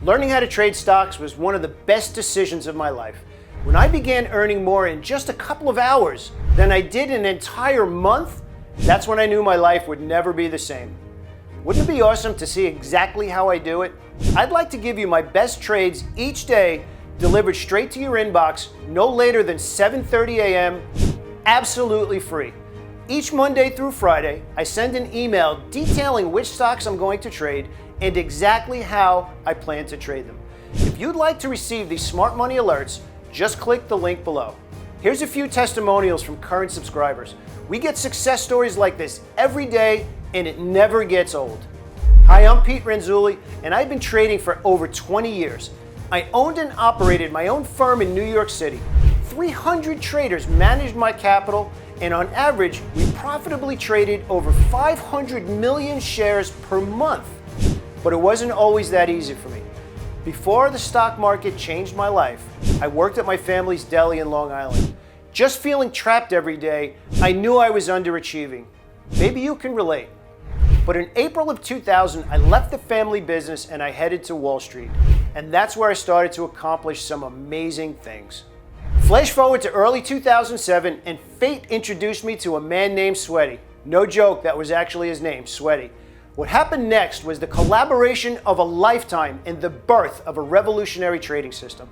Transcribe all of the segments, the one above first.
Learning how to trade stocks was one of the best decisions of my life. When I began earning more in just a couple of hours than I did in an entire month, that's when I knew my life would never be the same. Wouldn't it be awesome to see exactly how I do it? I'd like to give you my best trades each day, delivered straight to your inbox, no later than 7:30 a.m., absolutely free. Each Monday through Friday, I send an email detailing which stocks I'm going to trade and exactly how I plan to trade them. If you'd like to receive these smart money alerts, just click the link below. Here's a few testimonials from current subscribers. We get success stories like this every day, and it never gets old. Hi, I'm Pete Renzulli, and I've been trading for over 20 years. I owned and operated my own firm in New York City. 300 traders managed my capital, and on average, we profitably traded over 500 million shares per month. But it wasn't always that easy for me. Before the stock market changed my life, I worked at my family's deli in Long Island. Just feeling trapped every day, I knew I was underachieving. Maybe you can relate. But in April of 2000, I left the family business and I headed to Wall Street. And that's where I started to accomplish some amazing things. Flash forward to early 2007, and fate introduced me to a man named Sweaty. No joke, that was actually his name, Sweaty. What happened next was the collaboration of a lifetime and the birth of a revolutionary trading system.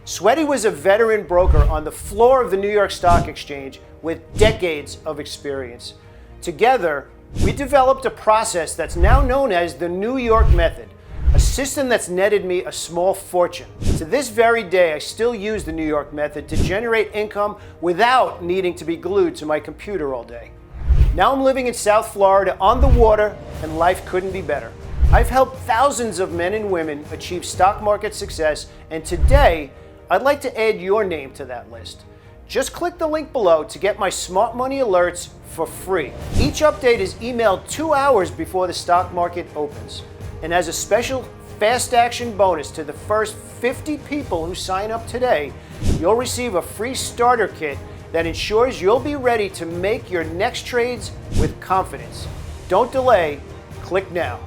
Sweaty was a veteran broker on the floor of the New York Stock Exchange with decades of experience. Together, we developed a process that's now known as the New York Method, a system that's netted me a small fortune. To this very day, I still use the New York Method to generate income without needing to be glued to my computer all day. Now I'm living in South Florida on the water, and life couldn't be better. I've helped thousands of men and women achieve stock market success, and today, I'd like to add your name to that list. Just click the link below to get my smart money alerts for free. Each update is emailed 2 hours before the stock market opens. And as a special fast action bonus to the first 50 people who sign up today, you'll receive a free starter kit that ensures you'll be ready to make your next trades with confidence. Don't delay, click now.